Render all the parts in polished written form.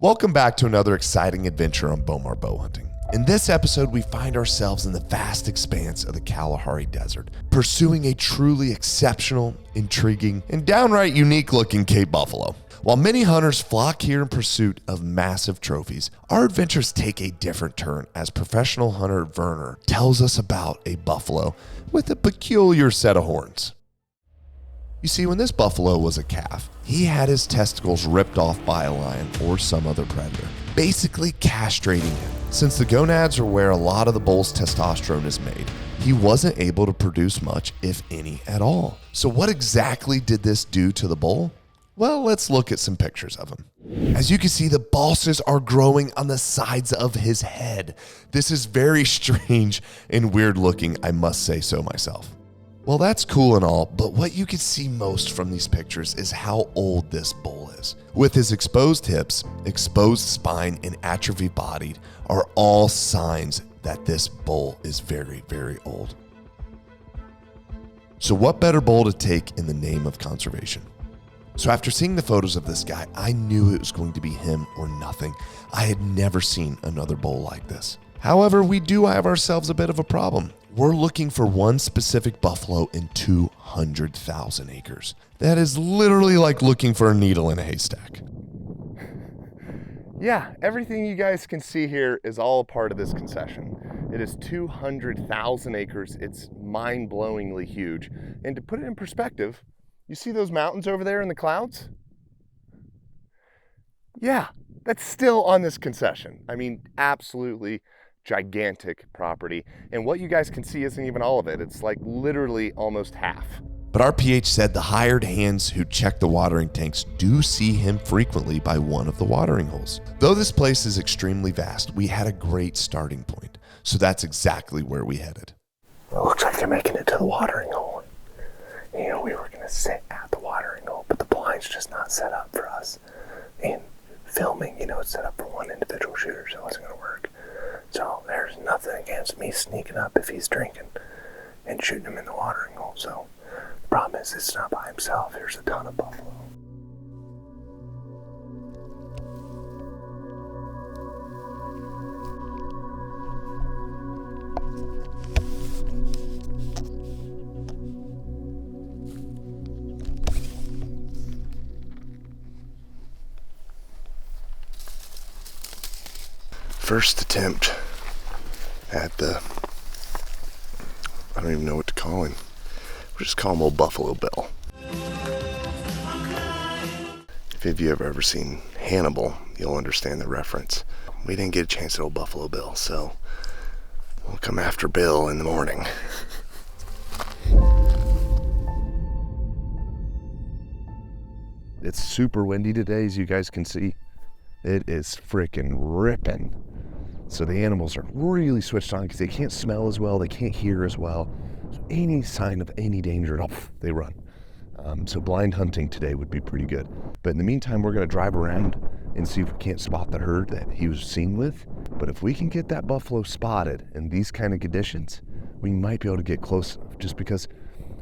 Welcome back to another exciting adventure on Bowmar Bow Hunting. In this episode, we find ourselves in the vast expanse of the Kalahari Desert, pursuing a truly exceptional, intriguing, and downright unique-looking Cape buffalo. While many hunters flock here in pursuit of massive trophies, our adventures take a different turn as professional hunter Werner tells us about a buffalo with a peculiar set of horns. You see, when this buffalo was a calf, he had his testicles ripped off by a lion or some other predator, basically castrating him. Since the gonads are where a lot of the bull's testosterone is made, he wasn't able to produce much, if any at all. So what exactly did this do to the bull? Well, let's look at some pictures of him. As you can see, the balsas are growing on the sides of his head. This is very strange and weird looking, I must say so myself. Well, that's cool and all, but what you can see most from these pictures is how old this bull is. With his exposed hips, exposed spine, and atrophy bodied are all signs that this bull is very, very old. So what better bull to take in the name of conservation? So after seeing the photos of this guy, I knew it was going to be him or nothing. I had never seen another bull like this. However, we do have ourselves a bit of a problem. We're looking for one specific buffalo in 200,000 acres. That is literally like looking for a needle in a haystack. Yeah, everything you guys can see here is all a part of this concession. It is 200,000 acres. It's mind-blowingly huge. And to put it in perspective, you see those mountains over there in the clouds? Yeah, that's still on this concession. I mean, absolutely gigantic property. And what you guys can see isn't even all of it. It's like literally almost half. But our PH said the hired hands who check the watering tanks do see him frequently by one of the watering holes. Though this place is extremely vast, we had a great starting point. So that's exactly where we headed. It looks like they're making it to the watering hole. You know, we were going to sit at the watering hole, but the blind's just not set up for us. And filming, you know, it's set up for one individual shooter, so it wasn't going to work. So there's nothing against me sneaking up if he's drinking and shooting him in the watering hole. So the problem is it's not by himself. There's a ton of buffalo. First attempt at the, I don't even know what to call him. We'll just call him old Buffalo Bill. If any of you have ever seen Hannibal, you'll understand the reference. We didn't get a chance at old Buffalo Bill, so we'll come after Bill in the morning. It's super windy today, as you guys can see. It is freaking ripping. So the animals are really switched on because they can't smell as well, they can't hear as well. So any sign of any danger at all, they run. So blind hunting today would be pretty good. But in the meantime, we're gonna drive around and see if we can't spot the herd that he was seen with. But if we can get that buffalo spotted in these kind of conditions, we might be able to get close enough, just because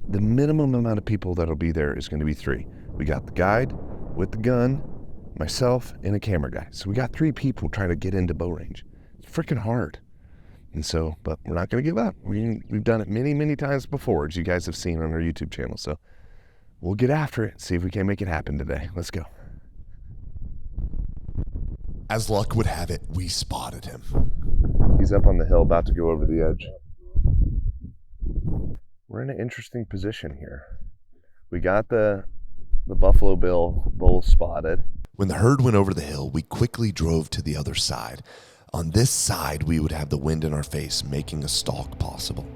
the minimum amount of people that'll be there is gonna be 3. We got the guide with the gun, myself, and a camera guy. So we got 3 people trying to get into bow range. It's freaking hard. And so, but we're not going to give up. We've done it many, many times before, as you guys have seen on our YouTube channel. So we'll get after it, see if we can make it happen today. Let's go. As luck would have it, we spotted him. He's up on the hill, about to go over the edge. We're in an interesting position here. We got the Buffalo Bill bull spotted. When the herd went over the hill, we quickly drove to the other side. On this side, we would have the wind in our face, making a stalk possible.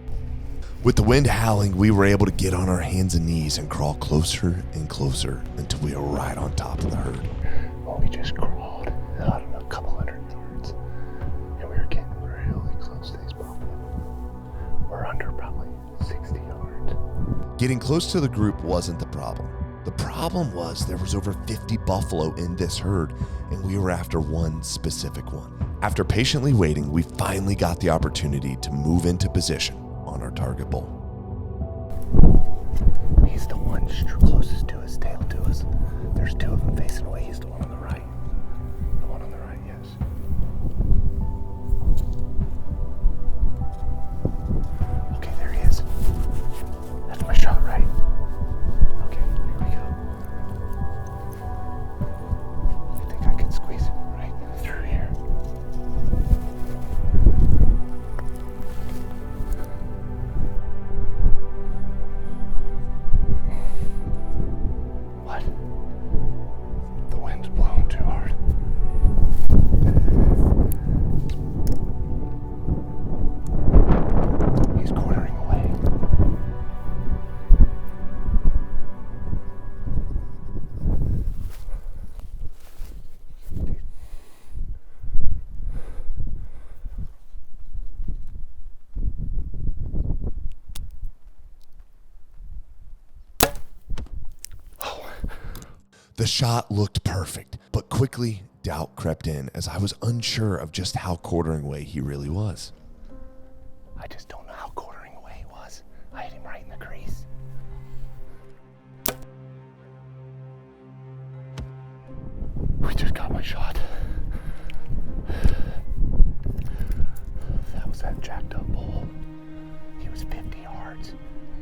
With the wind howling, we were able to get on our hands and knees and crawl closer and closer until we were right on top of the herd. Well, we just crawled out a couple hundred yards, and we were getting really close to these buffalo. We're under probably 60 yards. Getting close to the group wasn't the problem. The problem was there was over 50 buffalo in this herd, and we were after one specific one. After patiently waiting, we finally got the opportunity to move into position on our target bull. He's the one closest to us, tail to us. There's 2 of them facing away. He's the one on the right. The one on the right. The shot looked perfect, but quickly doubt crept in as I was unsure of just how quartering away he really was. I just don't know how quartering away he was. I hit him right in the crease. We just got my shot. That was that jacked up bull. He was 50 yards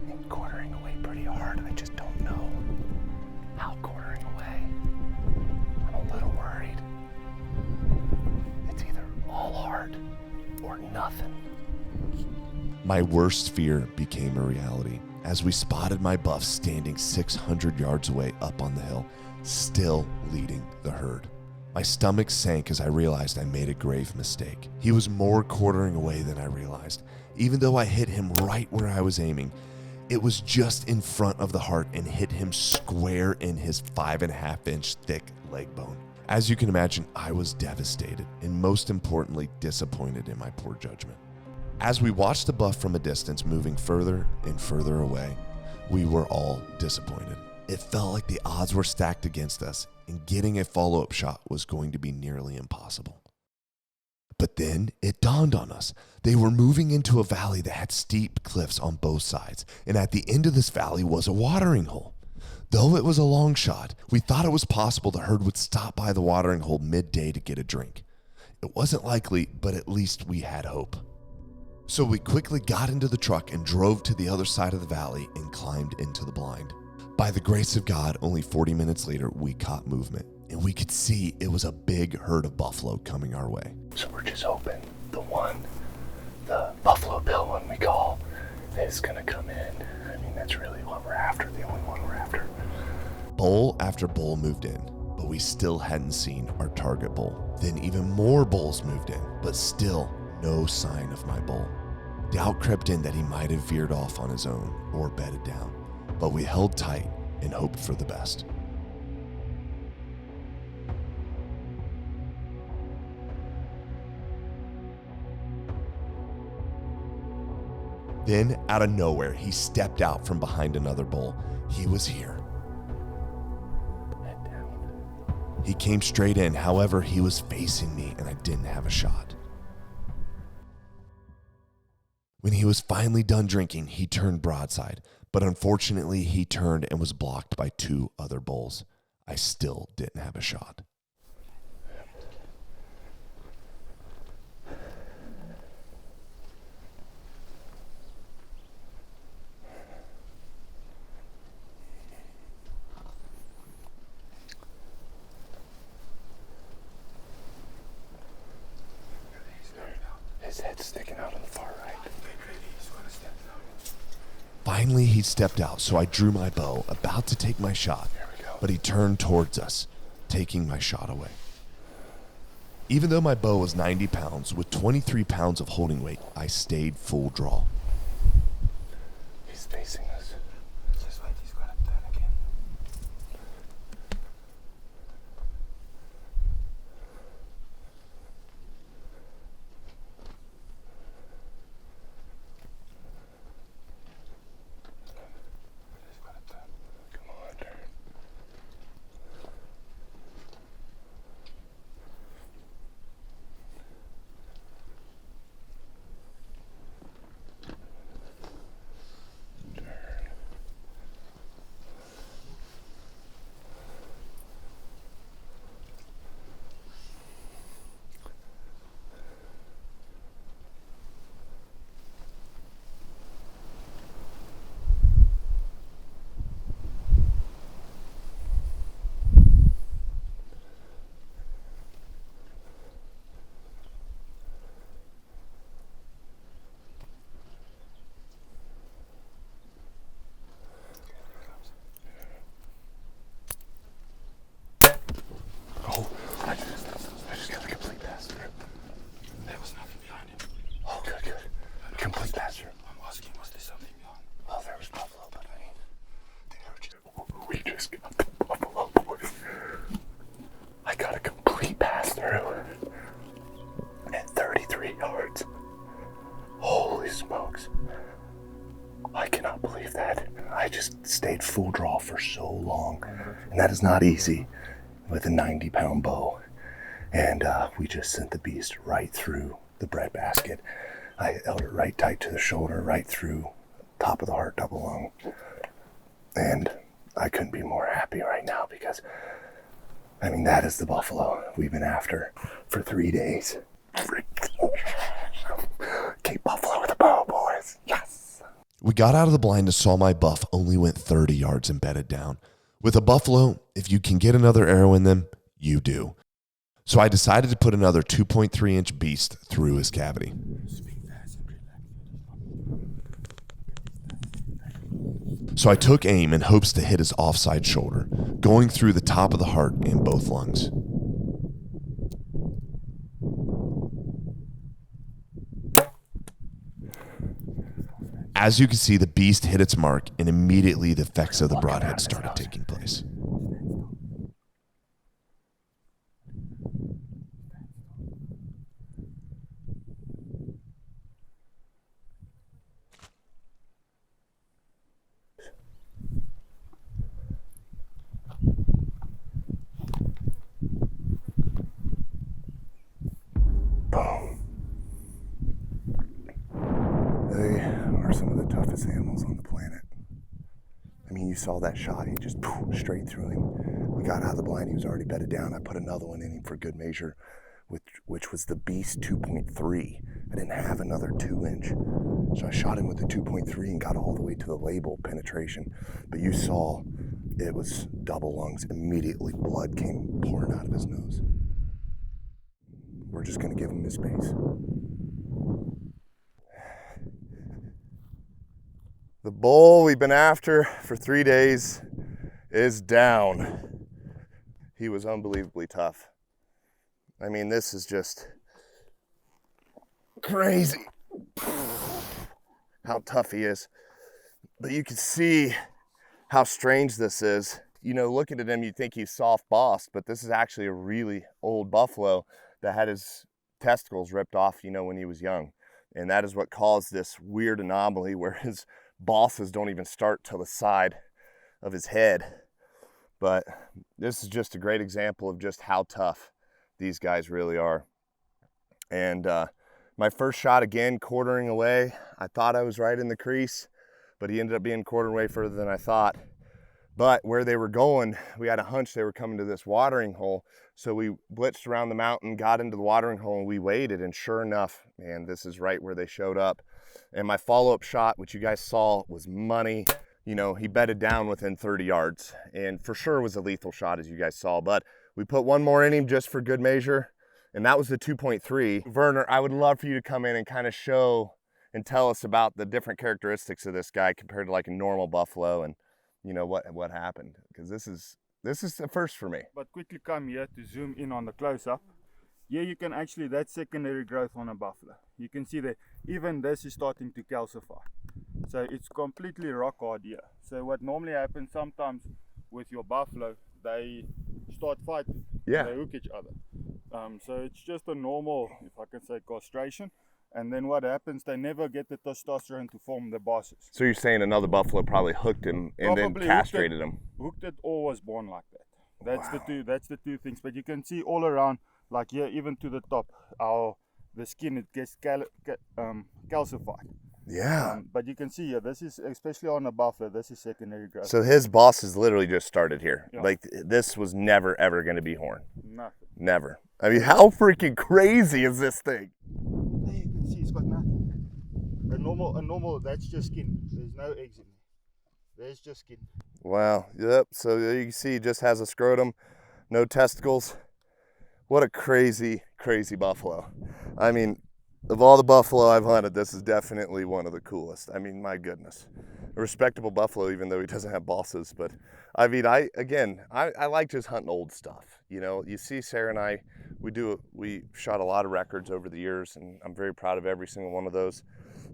and quartering away pretty hard. I just don't know how quartering away. I'm a little worried. It's either all hard or nothing. My worst fear became a reality as we spotted my buff standing 600 yards away up on the hill, still leading the herd. My stomach sank as I realized I made a grave mistake. He was more quartering away than I realized. Even though I hit him right where I was aiming, it was just in front of the heart and hit him square in his 5.5-inch thick leg bone. As you can imagine, I was devastated and most importantly, disappointed in my poor judgment. As we watched the buff from a distance moving further and further away, we were all disappointed. It felt like the odds were stacked against us and getting a follow-up shot was going to be nearly impossible. But then it dawned on us. They were moving into a valley that had steep cliffs on both sides, and at the end of this valley was a watering hole. Though it was a long shot, we thought it was possible the herd would stop by the watering hole midday to get a drink. It wasn't likely, but at least we had hope. So we quickly got into the truck and drove to the other side of the valley and climbed into the blind. By the grace of God, only 40 minutes later, we caught movement, and we could see it was a big herd of buffalo coming our way. So we're just hoping the Buffalo Bill one we call, is gonna come in. I mean, that's really what we're after, the only one we're after. Bull after bull moved in, but we still hadn't seen our target bull. Then even more bulls moved in, but still no sign of my bull. Doubt crept in that he might have veered off on his own or bedded down, but we held tight and hoped for the best. Then, out of nowhere, he stepped out from behind another bull. He was here. Head down. He came straight in, however, he was facing me and I didn't have a shot. When he was finally done drinking, he turned broadside, but unfortunately he turned and was blocked by 2 other bulls. I still didn't have a shot. His head's sticking out on the far right. Finally, he stepped out, so I drew my bow, about to take my shot, but he turned towards us, taking my shot away. Even though my bow was 90 pounds, with 23 pounds of holding weight, I stayed full draw. He's facing us. Come on, turn. full draw for so long. And that is not easy with a 90-pound bow. And we just sent the beast right through the breadbasket. I held it right tight to the shoulder, right through top of the heart, double lung. And I couldn't be more happy right now because, I mean, that is the buffalo we've been after for 3 days. Cape buffalo with a bow, boys. Yes. We got out of the blind and saw my buff only went 30 yards and bedded down. With a buffalo, if you can get another arrow in them, you do. So I decided to put another 2.3-inch beast through his cavity. So I took aim in hopes to hit his offside shoulder, going through the top of the heart and both lungs. As you can see, the beast hit its mark, and immediately the effects of the broadhead started taking place. Boom. They are some of the toughest animals on the planet. I mean, you saw that shot. He just straight through him. We got out of the blind. He was already bedded down. I put another one in him for good measure, which was the Beast 2.3. I didn't have another 2-inch. So I shot him with the 2.3 and got all the way to the label penetration. But you saw it was double lungs. Immediately blood came pouring out of his nose. We're just going to give him his space. The bull we've been after for 3 days is down. He was unbelievably tough. I mean, this is just crazy how tough he is. But you can see how strange this is. You know, looking at him, you'd think he's soft bossed, but this is actually a really old buffalo that had his testicles ripped off, you know, when he was young. And that is what caused this weird anomaly where his bosses don't even start till the side of his head. But this is just a great example of just how tough these guys really are. And my first shot, again, quartering away. I thought I was right in the crease, but he ended up being quartering away further than I thought. But where they were going, we had a hunch they were coming to this watering hole. So we blitzed around the mountain, got into the watering hole, and we waited. And sure enough, man, this is right where they showed up. And my follow-up shot, which you guys saw, was money. You know, he bedded down within 30 yards. And for sure was a lethal shot, as you guys saw. But we put one more in him just for good measure. And that was the 2.3. Werner, I would love for you to come in and kind of show and tell us about the different characteristics of this guy compared to like a normal buffalo, and you know what happened, because this is the first for me. But quickly come here to zoom in on the close-up. Here you can actually, that's secondary growth on a buffalo. You can see that even this is starting to calcify. So it's completely rock hard here. So what normally happens sometimes with your buffalo, they start fighting. Yeah. They hook each other. So it's just a normal, if I can say, castration. And then what happens, they never get the testosterone to form the bosses. So you're saying another buffalo probably hooked him and then castrated him? Hooked it or was born like that. That's Wow. That's the two things. But you can see all around, like here, even to the top, the skin, it gets calcified. Yeah. But you can see here, this is, especially on a buffalo, this is secondary growth. So his bosses literally just started here. Yeah. Like this was never ever going to be horn. Nothing. Never. I mean, how freaking crazy is this thing? There you can see it's got nothing. A normal, that's just skin. There's no eggs in there. There's just skin. Wow. Yep. So you can see he just has a scrotum, no testicles. What a crazy, crazy buffalo. I mean, of all the buffalo I've hunted, this is definitely one of the coolest. I mean, my goodness. A respectable buffalo, even though he doesn't have bosses. But I mean, I like just hunting old stuff. You know, you see Sarah and I, we shot a lot of records over the years, and I'm very proud of every single one of those.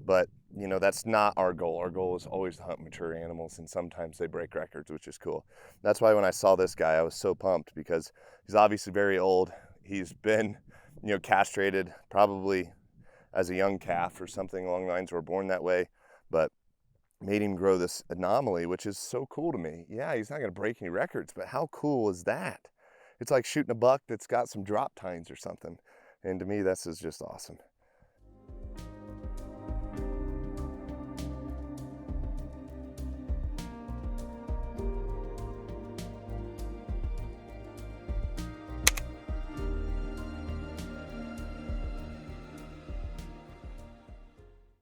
But, you know, that's not our goal. Our goal is always to hunt mature animals, and sometimes they break records, which is cool. That's why when I saw this guy, I was so pumped, because he's obviously very old. He's been, you know, castrated probably as a young calf or something along the lines, or born that way. But made him grow this anomaly, which is so cool to me. Yeah, he's not going to break any records, but how cool is that? It's like shooting a buck that's got some drop tines or something. And to me, this is just awesome.